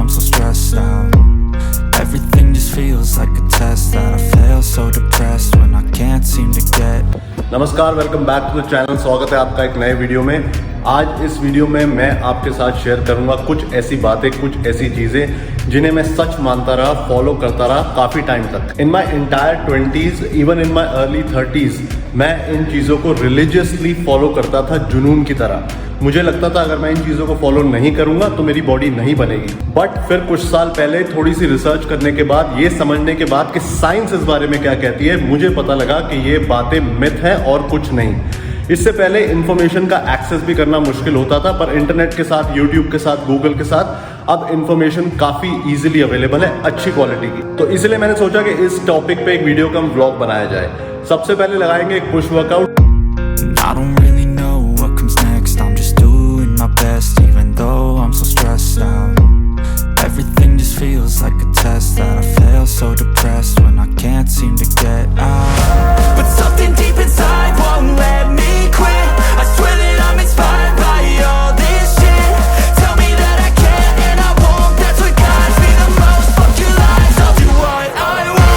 I'm so stressed out. Everything just feels like a test that I fail, so depressed when I can't seem to get. नमस्कार, welcome back to the channel. स्वागत है आपका एक नए video में। आज इस वीडियो में मैं आपके साथ शेयर करूंगा कुछ ऐसी बातें, कुछ ऐसी चीज़ें जिन्हें मैं सच मानता रहा, फॉलो करता रहा काफ़ी टाइम तक। In my entire 20s, even in my early 30s, मैं इन चीज़ों को रिलीजियसली फॉलो करता था, जुनून की तरह। मुझे लगता था अगर मैं इन चीज़ों को फॉलो नहीं करूंगा तो मेरी बॉडी नहीं बनेगी। बट फिर कुछ साल पहले थोड़ी सी रिसर्च करने के बाद, ये समझने के बाद कि साइंस इस बारे में क्या कहती है, मुझे पता लगा कि ये बातें मिथ है और कुछ नहीं। इससे पहले इंफॉर्मेशन का एक्सेस भी करना मुश्किल होता था, पर इंटरनेट के साथ, यूट्यूब के साथ, गूगल के साथ अब इंफॉर्मेशन काफी इजीली अवेलेबल है, अच्छी क्वालिटी की। तो इसलिए मैंने सोचा कि इस टॉपिक पे एक वीडियो का व्लॉग बनाया जाए। सबसे पहले लगाएंगे एक push workout. I don't really know what comes next. I'm just doing my best, even though I'm so stressed out. Everything just feels like a test that I fail, so depressed when I can't seem to get out. But something deep inside won't let me quit. I swear that I'm inspired by all this shit. Tell me that I can and I won't. That's what guides me the most. Fuck your lies, I'll do what I want.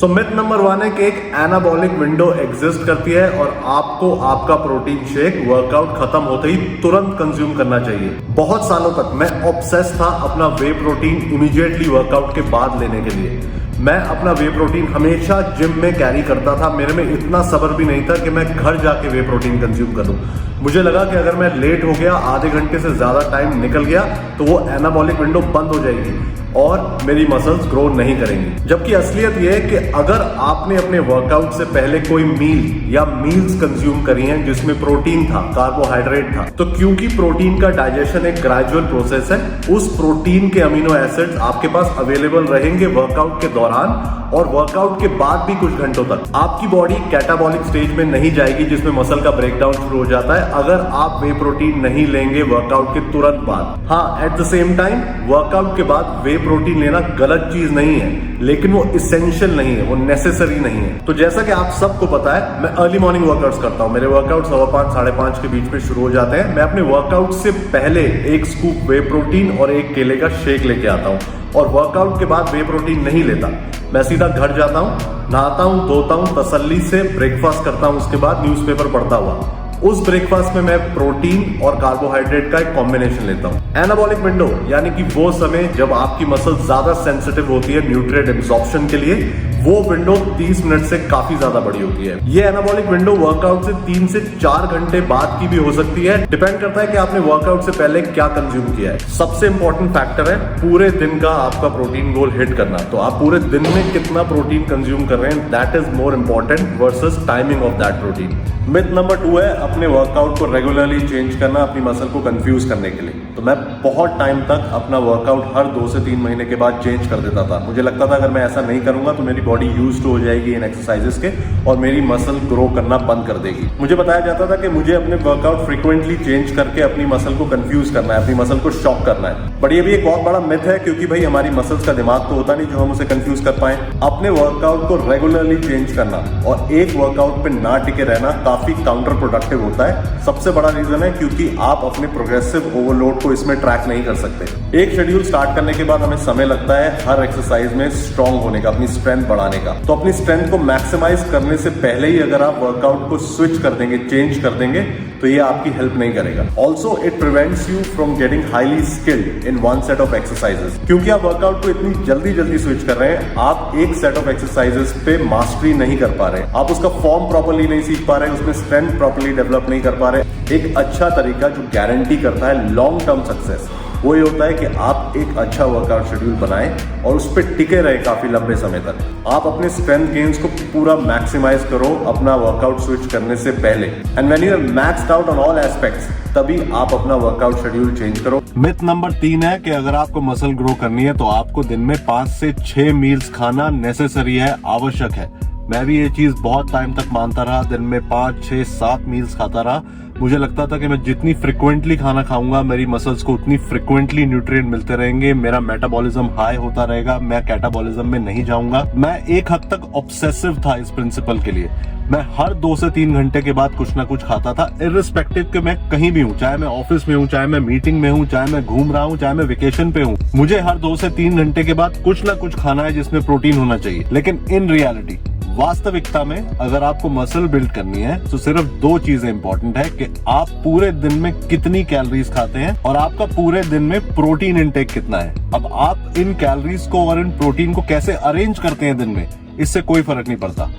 So myth number 1 है कि एक anabolic window exist करती है और आपको आपका protein shake workout खत्म होते ही तुरंत कंज्यूम करना चाहिए। बहुत सालों तक मैं ऑब्सेस था अपना वे प्रोटीन इमीडिएटली वर्कआउट के बाद लेने के लिए। मैं अपना वे प्रोटीन हमेशा जिम में कैरी करता था। मेरे में इतना सब्र भी नहीं था कि मैं घर जाके वे प्रोटीन कंज्यूम करूं। मुझे लगा कि अगर मैं लेट हो गया, आधे घंटे से ज्यादा टाइम निकल गया, तो वो एनाबॉलिक विंडो बंद हो जाएगी और मेरी मसल्स ग्रो नहीं करेंगी। जबकि असलियत ये है कि अगर आपने अपने वर्कआउट से पहले कोई मील या मील्स कंज्यूम करी हैं जिसमें प्रोटीन था, कार्बोहाइड्रेट था, तो क्योंकि प्रोटीन का डाइजेशन एक ग्रेजुअल प्रोसेस है, उस प्रोटीन के अमीनो एसिड्स आपके पास अवेलेबल रहेंगे वर्कआउट के दौरान और वर्कआउट के बाद भी कुछ घंटों तक। आपकी बॉडी कैटाबॉलिक स्टेज में नहीं जाएगी जिसमें मसल का ब्रेकडाउन शुरू हो जाता है अगर आप वे प्रोटीन नहीं लेंगे वर्कआउट के तुरंत बाद। हाँ, at the same time workout के बाद वे प्रोटीन लेना गलत चीज नहीं है, लेकिन वो इसेंशियल नहीं है, वो नेसेसरी नहीं है। तो जैसा कि आप सबको पता है, मैं अर्ली मॉर्निंग वर्कआउट्स करता हूं। मेरे वर्कआउट 5:15 साढ़े 5 के बीच में शुरू हो जाते हैं। मैं अपने वर्कआउट से पहले एक स्कूप वे प्रोटीन और एक केले का शेक लेके आता हूं और वर्कआउट के बाद वे प्रोटीन नहीं लेता। मैं सीधा घर जाता हूं, नहाता हूं, धोता हूं, तसल्ली से ब्रेकफास्ट करता हूं, उसके बाद न्यूज़पेपर पढ़ता हुआ। उस ब्रेकफास्ट में मैं प्रोटीन और कार्बोहाइड्रेट का एक कॉम्बिनेशन लेता हूं। एनाबॉलिक विंडो यानी कि वो समय जब आपकी मसल ज्यादा सेंसिटिव होती है न्यूट्रिएंट एब्जॉर्प्शन के लिए, वो विंडो 30 मिनट से काफी ज्यादा बड़ी होती है। ये एनाबॉलिक विंडो वर्कआउट से 3 से 4 घंटे बाद की भी हो सकती है। डिपेंड करता है कि आपने वर्कआउट से पहले क्या कंज्यूम किया है। सबसे इंपॉर्टेंट फैक्टर है पूरे दिन का आपका प्रोटीन गोल हिट करना। तो आप पूरे दिन में कितना प्रोटीन कंज्यूम कर रहे हैं, that is more important versus timing of that protein. Myth number 2 है अपने वर्कआउट को रेगुलरली चेंज करना अपनी मसल को कंफ्यूज करने के लिए। तो मैं बहुत टाइम तक अपना वर्कआउट हर 2 से 3 महीने के बाद चेंज कर देता था। मुझे लगता था अगर मैं ऐसा नहीं करूंगा तो मेरी बॉडी यूज्ड हो जाएगी इन एक्सरसाइजेस के और मेरी मसल ग्रो करना बंद कर देगी। मुझे बताया जाता था कि मुझे अपने वर्कआउट फ्रीक्वेंटली चेंज करके अपनी मसल को कंफ्यूज करना है, अपनी मसल को शॉक करना है। बट ये भी एक बहुत बड़ा मिथ है, क्योंकि भाई हमारी मसल्स का दिमाग तो होता नहीं जो हम उसे कंफ्यूज कर पाए। अपने वर्कआउट को रेगुलरली चेंज करना और एक वर्कआउट पे ना टिके रहना काफी काउंटर प्रोडक्टिव होता है। सबसे बड़ा रीजन है क्योंकि आप अपने प्रोग्रेसिव ओवरलोड को इसमें ट्रैक नहीं कर सकते। एक शेड्यूल स्टार्ट करने के बाद हमें समय लगता है हर एक्सरसाइज में स्ट्रांग होने का, अपनी स्ट्रेंथ बढ़ाने का। तो अपनी स्ट्रेंथ को मैक्सिमाइज करने से पहले ही अगर आप वर्कआउट को स्विच कर देंगे, चेंज कर देंगे, तो ये आपकी हेल्प नहीं करेगा। Also it prevents you from getting highly skilled in one set of exercises. क्योंकि आप वर्कआउट को इतनी जल्दी स्विच कर रहे हैं, आप एक सेट ऑफ एक्सरसाइजेस पे मास्टरी नहीं कर पा रहे, आप उसका फॉर्म प्रॉपर्ली नहीं सीख पा रहे, उसमें स्ट्रेंथ प्रॉपर्ली डेवलप नहीं कर पा रहे। एक अच्छा तरीका जो गारंटी करता है लॉन्ग टर्म सक्सेस, वो ये होता है कि आप एक अच्छा वर्कआउट शेड्यूल बनाएं और उस पर टिके रहे काफी लंबे समय तक। आप अपने स्ट्रेंथ गेन्स को पूरा मैक्सिमाइज करो अपना वर्कआउट स्विच करने से पहले। And when you are maxed out on all aspects, तभी आप अपना वर्कआउट शेड्यूल चेंज करो। मिथ नंबर 3 है कि अगर आपको मसल ग्रो करनी है तो आपको दिन में 5 से 6 मील्स खाना नेसेसरी है, आवश्यक है। मैं भी ये चीज बहुत टाइम तक मानता रहा, दिन में 5, 6, 7 मील्स खाता रहा। मुझे लगता था कि मैं जितनी फ्रिक्वेंटली खाना खाऊंगा मेरी मसल्स को उतनी फ्रिक्वेंटली न्यूट्रिएंट मिलते रहेंगे, मेरा मेटाबॉलिज्म हाई होता रहेगा, मैं कैटाबॉलिज्म में नहीं जाऊंगा। मैं एक हद तक ऑब्सेसिव था इस प्रिंसिपल के लिए। मैं हर 2 से 3 घंटे के बाद कुछ ना कुछ खाता था, इर्रिस्पेक्टिव कि मैं कहीं भी हूँ, चाहे मैं ऑफिस में हूँ, चाहे मैं मीटिंग में हूँ, चाहे मैं घूम रहा हूँ, चाहे मैं वेकेशन पे हूँ। मुझे हर 2 से 3 घंटे के बाद कुछ ना कुछ खाना है जिसमें प्रोटीन होना चाहिए। लेकिन इन रियलिटी, वास्तविकता में अगर आपको मसल बिल्ड करनी है तो सिर्फ 2 चीजें इंपॉर्टेंट है कि आप पूरे दिन में कितनी कैलोरीज खाते हैं और आपका पूरे दिन में प्रोटीन इंटेक कितना है। अब आप इन कैलोरीज को और इन प्रोटीन को कैसे अरेंज करते हैं दिन में, इससे कोई फर्क नहीं पड़ता।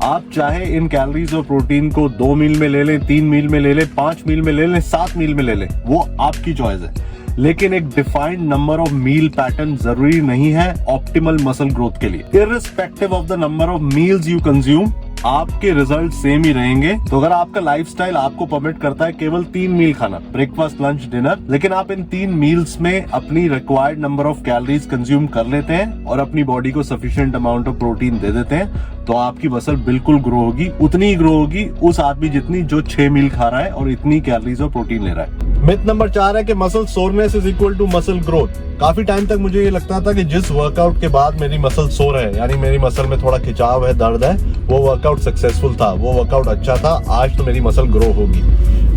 आप चाहे इन कैलोरीज और प्रोटीन को 2 मील में ले लें, 3 मील में ले लें, 5 मील में ले लें, 7 मील में ले लें, वो आपकी चॉइस है। लेकिन एक defined number of meal pattern जरूरी नहीं है ऑप्टिमल मसल ग्रोथ के लिए। Irrespective of the number of meals you consume, आपके रिजल्ट सेम ही रहेंगे। तो अगर आपका लाइफस्टाइल आपको परमिट करता है केवल 3 मील खाना, ब्रेकफास्ट, लंच, डिनर, लेकिन आप इन 3 मील्स में अपनी required number of calories consume कर लेते हैं और अपनी बॉडी को सफिशिएंट अमाउंट ऑफ प्रोटीन दे देते हैं, तो आपकी मसल बिल्कुल ग्रो होगी, उतनी ही ग्रो होगी उस आदमी जितनी जो 6 मील खा रहा है और इतनी कैलोरीज और प्रोटीन ले रहा है। मिथ नंबर 4 है कि muscle soreness is equal to muscle growth. काफी टाइम तक मुझे ये लगता था कि जिस वर्कआउट के बाद मेरी मसल सोर है, यानी मेरी मसल में थोड़ा खिंचाव है, दर्द है, वो वर्कआउट सक्सेसफुल था, वो वर्कआउट अच्छा था, आज तो मेरी मसल ग्रो होगी।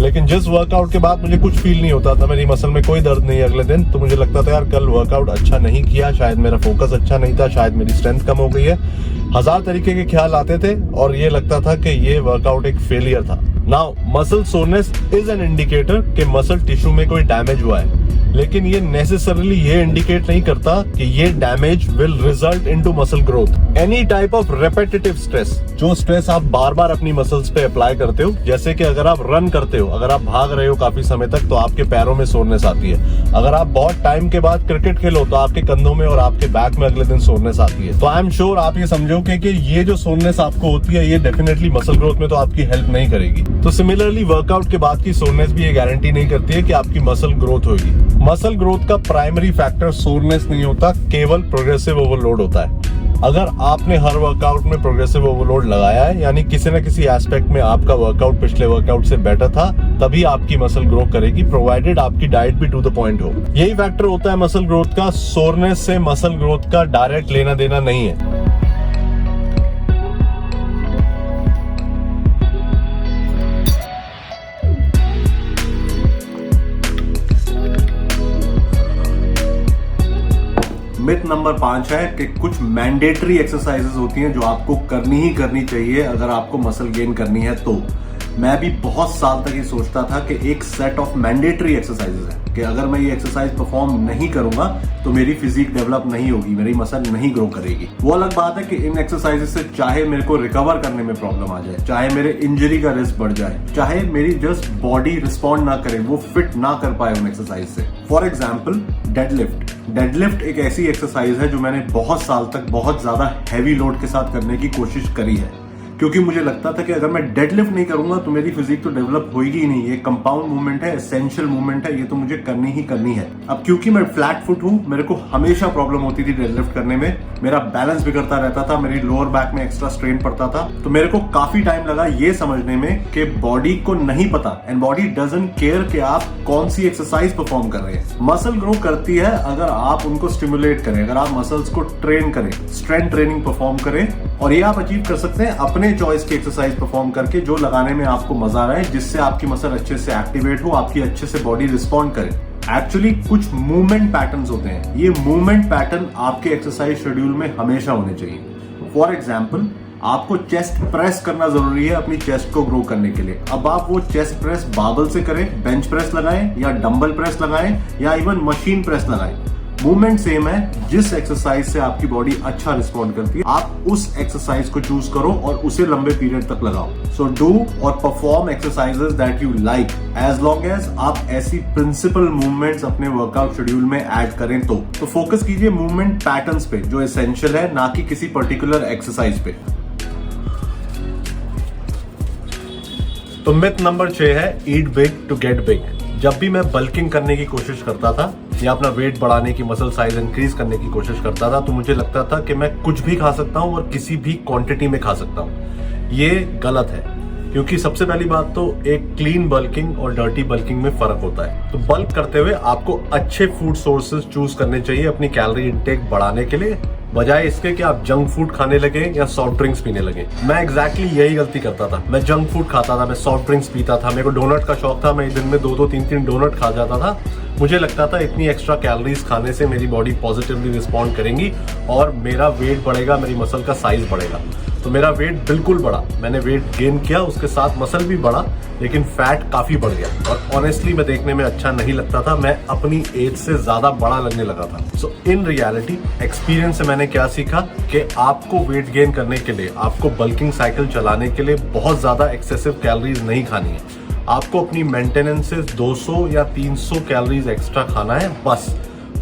लेकिन जिस वर्कआउट के बाद मुझे कुछ फील नहीं होता था, मेरी मसल में कोई दर्द नहीं अगले दिन, तो मुझे लगता था यार कल वर्कआउट अच्छा नहीं किया, शायद मेरा फोकस अच्छा नहीं था, शायद मेरी स्ट्रेंथ कम हो गई है। 1000 तरीके के ख्याल आते थे और ये लगता था कि ये वर्कआउट एक फेलियर था। Now muscle soreness is an indicator कि मसल टिश्यू में कोई डैमेज हुआ है, लेकिन ये नेसेसरली ये इंडिकेट नहीं करता कि ये damage will result into muscle growth. Any type of repetitive stress, जो स्ट्रेस आप बार बार अपनी मसल्स पे अप्लाई करते हो, जैसे कि अगर आप रन करते हो, अगर आप भाग रहे हो काफी समय तक, तो आपके पैरों में सोरनेस आती है। अगर आप बहुत टाइम के बाद क्रिकेट खेलो तो आपके कंधों में और आपके बैक में अगले दिन सोरनेस आती है। तो आई एम श्योर आप ये समझोगे कि ये जो सोरनेस आपको होती है ये डेफिनेटली मसल ग्रोथ में तो आपकी हेल्प नहीं करेगी। तो सिमिलरली वर्कआउट के बाद की सोरनेस भी ये गारंटी नहीं करती है कि आपकी मसल ग्रोथ होगी। मसल ग्रोथ का प्राइमरी फैक्टर सोरनेस नहीं होता, केवल प्रोग्रेसिव ओवरलोड होता है। अगर आपने हर वर्कआउट में प्रोग्रेसिव ओवरलोड लगाया है, यानी किसी न किसी एस्पेक्ट में आपका वर्कआउट पिछले वर्कआउट से बेटर था, तभी आपकी मसल ग्रो करेगी, प्रोवाइडेड आपकी डाइट भी टू द पॉइंट हो। यही फैक्टर होता है मसल ग्रोथ का। सोरनेस से मसल ग्रोथ का डायरेक्ट लेना देना नहीं है। मिथ नंबर 5 है कि कुछ मैंडेटरी एक्सरसाइजेस होती हैं जो आपको करनी ही करनी चाहिए अगर आपको मसल गेन करनी है। तो मैं भी बहुत साल तक ये सोचता था कि एक सेट ऑफ मैंडेटरी एक्सरसाइजेस है कि अगर मैं ये एक्सरसाइज परफॉर्म नहीं करूंगा तो मेरी फिजिक डेवलप नहीं होगी, मेरी मसल नहीं ग्रो करेगी। वो अलग बात है कि इन एक्सरसाइजेस से चाहे मेरे को रिकवर करने में प्रॉब्लम आ जाए, चाहे मेरे इंजरी का रिस्क बढ़ जाए, चाहे मेरी जस्ट बॉडी रिस्पॉन्ड ना करे, वो फिट ना कर पाए उन एक्सरसाइज से। फॉर एग्जाम्पल डेडलिफ्ट एक ऐसी एक्सरसाइज है जो मैंने बहुत साल तक बहुत ज्यादा हैवी लोड के साथ करने की कोशिश करी है, क्योंकि मुझे लगता था कि अगर मैं डेडलिफ्ट नहीं करूंगा तो मेरी फिजिक तो डेवलप होगी ही नहीं। ये कंपाउंड मूवमेंट है, एसेंशियल मूवमेंट है, ये तो मुझे करनी ही करनी है। अब क्योंकि मैं फ्लैट फुट हूं, मेरे को हमेशा प्रॉब्लम होती थी डेडलिफ्ट करने में, मेरा बैलेंस बिगड़ता रहता था, मेरी लोअर बैक में एक्स्ट्रा स्ट्रेन पड़ता था। तो मेरे को काफी टाइम लगा ये समझने में कि बॉडी को नहीं पता, एंड बॉडी डजंट केयर कि आप कौन सी एक्सरसाइज परफॉर्म कर रहे हैं। मसल ग्रो करती है अगर आप उनको स्टिमुलेट करें, अगर आप मसल्स को ट्रेन करें, स्ट्रेंथ ट्रेनिंग परफॉर्म करें, और ये आप अचीव कर सकते हैं अपने चॉइस की एक्सरसाइज परफॉर्म करके जो लगाने में आपको मजा आ रहा है, जिससे आपकी मसल अच्छे से एक्टिवेट हो, आपकी अच्छे से बॉडी रिस्पॉन्ड करे। एक्चुअली कुछ मूवमेंट पैटर्न्स होते हैं, ये मूवमेंट पैटर्न आपके एक्सरसाइज शेड्यूल में हमेशा होने चाहिए। फॉर एग्जाम्पल, आपको चेस्ट प्रेस करना जरूरी है अपनी चेस्ट को ग्रो करने के लिए। अब आप वो चेस्ट प्रेस बार्बल से करें, बेंच प्रेस लगाएं या डंबल प्रेस लगाएं या इवन मशीन प्रेस लगाएं, मूवमेंट सेम है। जिस एक्सरसाइज से आपकी बॉडी अच्छा रिस्पॉन्ड करती है, आप उस एक्सरसाइज को चूज करो और उसे लंबे पीरियड तक लगाओ। सो डू और perform exercises that you like, as long as आप ऐसी प्रिंसिपल मूवमेंट्स अपने वर्कआउट शेड्यूल में ऐड करें। तो फोकस कीजिए मूवमेंट पैटर्न्स पे जो एसेंशियल है, ना कि किसी पर्टिकुलर एक्सरसाइज पे। तो मिथ नंबर 6 है ईट बिग टू गेट बिग। जब भी मैं बल्किंग करने की कोशिश करता था या अपना वेट बढ़ाने की, मसल साइज इंक्रीज करने की कोशिश करता था, तो मुझे लगता था कि मैं कुछ भी खा सकता हूं और किसी भी क्वांटिटी में खा सकता हूं। ये गलत है, क्योंकि सबसे पहली बात तो एक क्लीन बल्किंग और डर्टी बल्किंग में फर्क होता है। तो बल्क करते हुए आपको अच्छे फूड सोर्सेज चूज करने चाहिए अपनी कैलोरी इंटेक बढ़ाने के लिए, बजाय इसके कि आप जंक फूड खाने लगे या सॉफ्ट ड्रिंक्स पीने लगे। मैं एग्जैक्टली यही गलती करता था। मैं जंक फूड खाता था, मैं सॉफ्ट ड्रिंक्स पीता था, मेरे को डोनट का शौक था, मैं दिन में 2-2 3-3 डोनट खा जाता था। मुझे लगता था इतनी एक्स्ट्रा कैलोरीज खाने से मेरी बॉडी पॉजिटिवली रिस्पॉन्ड करेंगी और मेरा वेट बढ़ेगा, मेरी मसल का साइज बढ़ेगा। तो मेरा वेट बिल्कुल बढ़ा, मैंने वेट गेन किया, उसके साथ मसल भी बढ़ा, लेकिन फैट काफी बढ़ गया और ऑनेस्टली मैं देखने में अच्छा नहीं लगता था। मैं अपनी एज से ज्यादा बड़ा लगने लगा था। सो इन रियलिटी एक्सपीरियंस से मैंने क्या सीखा कि आपको वेट गेन करने के लिए, आपको बल्किंग साइकिल चलाने के लिए बहुत ज्यादा एक्सेसिव कैलोरीज नहीं खानी है। आपको अपनी मेंटेनेंस से 200 या 300 कैलोरीज एक्स्ट्रा खाना है बस।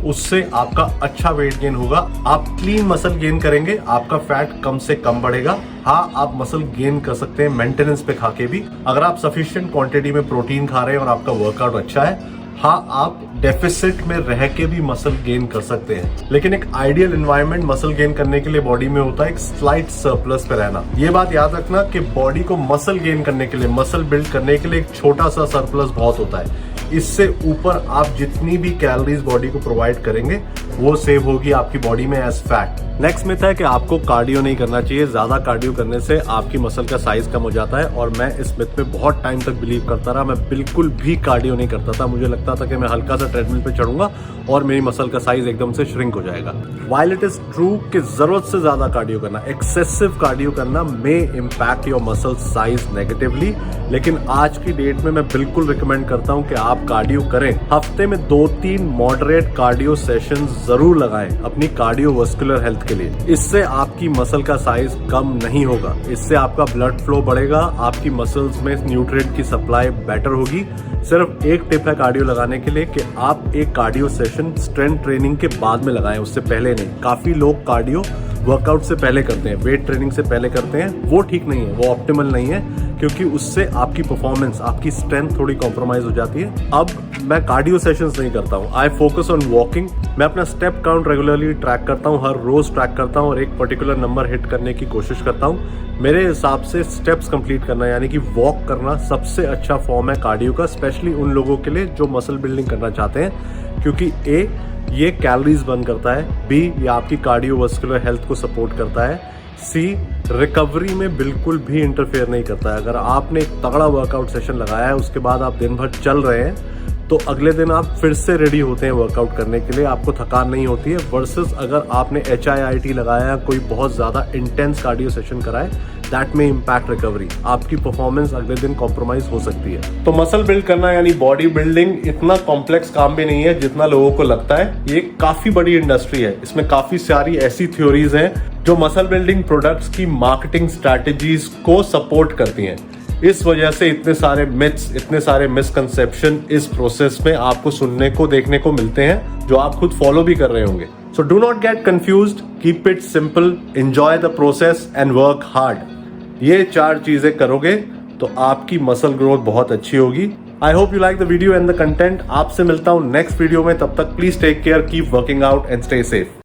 उससे आपका अच्छा वेट गेन होगा। आप क्लीन मसल गेन करेंगे, आपका फैट कम से कम बढ़ेगा। हाँ, आप मसल गेन कर सकते हैं मेंटेनेंस पे खा के भी, अगर आप सफिशिएंट क्वांटिटी में प्रोटीन खा रहे हैं और आपका वर्कआउट अच्छा है। हाँ, आप डेफिसिट में रह के भी मसल गेन कर सकते हैं, लेकिन एक आइडियल एनवायरनमेंट मसल गेन करने के लिए बॉडी में होता है एक स्लाइट सरप्लस पे रहना। ये बात याद रखना कि बॉडी को मसल गेन करने के लिए, मसल बिल्ड करने के लिए एक छोटा सा सरप्लस बहुत होता है। इससे ऊपर आप जितनी भी कैलोरीज बॉडी को प्रोवाइड करेंगे वो सेव होगी आपकी बॉडी में एज फैट। नेक्स्ट मिथ है कि आपको कार्डियो नहीं करना चाहिए। ज्यादा कार्डियो करने से आपकी मसल का साइज कम हो जाता है और मैं इस मिथ पे बहुत टाइम तक बिलीव करता रहा। मैं बिल्कुल भी कार्डियो नहीं करता था। मुझे लगता था कि मैं हल्का सा ट्रेडमिल पे चढ़ूंगा और मेरी मसल का साइज एकदम से श्रिंक हो जाएगा। व्हाइल इट इज ट्रू कि जरूरत से ज्यादा कार्डियो करना, एक्सेसिव कार्डियो करना may impact your muscle size negatively, लेकिन आज की डेट में मैं बिल्कुल रिकमेंड करता हूं कि आप कार्डियो करें। हफ्ते में 2-3 मॉडरेट कार्डियो सेशन जरूर लगाएं अपनी कार्डियोवास्कुलर हेल्थ के लिए। इससे आपकी मसल का साइज कम नहीं होगा, इससे आपका ब्लड फ्लो बढ़ेगा, आपकी मसल्स में न्यूट्रिएंट की सप्लाई बेटर होगी। सिर्फ एक टिप है कार्डियो लगाने के लिए कि आप एक कार्डियो सेशन स्ट्रेंथ ट्रेनिंग के बाद में लगाएं, उससे पहले नहीं। काफी लोग कार्डियो वर्कआउट से पहले करते हैं, वेट ट्रेनिंग से पहले करते हैं। वो ठीक नहीं है, वो ऑप्टिमल नहीं है, क्योंकि उससे आपकी परफॉर्मेंस, आपकी स्ट्रेंथ थोड़ी कॉम्प्रोमाइज हो जाती है। अब मैं कार्डियो सेशंस नहीं करता हूँ, आई फोकस ऑन वॉकिंग। मैं अपना स्टेप काउंट रेगुलरली ट्रैक करता हूँ, हर रोज ट्रैक करता हूँ और एक पर्टिकुलर नंबर हिट करने की कोशिश करता हूँ। मेरे हिसाब से स्टेप्स कंप्लीट करना यानी कि वॉक करना सबसे अच्छा फॉर्म है कार्डियो का, स्पेशली उन लोगों के लिए जो मसल बिल्डिंग करना चाहते हैं, क्योंकि ए, ये कैलोरीज बर्न करता है, बी, ये आपकी कार्डियोवास्कुलर हेल्थ को सपोर्ट करता है, सी, रिकवरी में बिल्कुल भी इंटरफेयर नहीं करता है। अगर आपने एक तगड़ा वर्कआउट सेशन लगाया है, उसके बाद आप दिन भर चल रहे हैं, तो अगले दिन आप फिर से रेडी होते हैं वर्कआउट करने के लिए, आपको थकान नहीं होती है। वर्सेस अगर आपने HIIT लगाया, कोई बहुत ज्यादा इंटेंस कार्डियो सेशन कराए, दैट में इम्पैक्ट रिकवरी, आपकी परफॉर्मेंस अगले दिन कॉम्प्रोमाइज हो सकती है। तो मसल बिल्ड करना यानी बॉडी बिल्डिंग इतना कॉम्प्लेक्स काम भी नहीं है जितना लोगों को लगता है। ये काफी बड़ी इंडस्ट्री है, इसमें काफी सारी ऐसी थ्योरीज हैं जो मसल बिल्डिंग प्रोडक्ट्स की मार्केटिंग स्ट्रैटेजीज को सपोर्ट करती हैं। इस वजह से इतने सारे मिथ्स, इतने सारे मिसकंसेप्शन इस प्रोसेस में आपको सुनने को, देखने को मिलते हैं, जो आप खुद फॉलो भी कर रहे होंगे। So do not gate confused, keep it simple, enjoy the process and work hard. ये 4 चीजें करोगे तो आपकी मसल ग्रोथ बहुत अच्छी होगी। I hope you like the video and the content. आपसे मिलता हूं नेक्स्ट वीडियो में, तब तक please take care, keep working out and stay safe.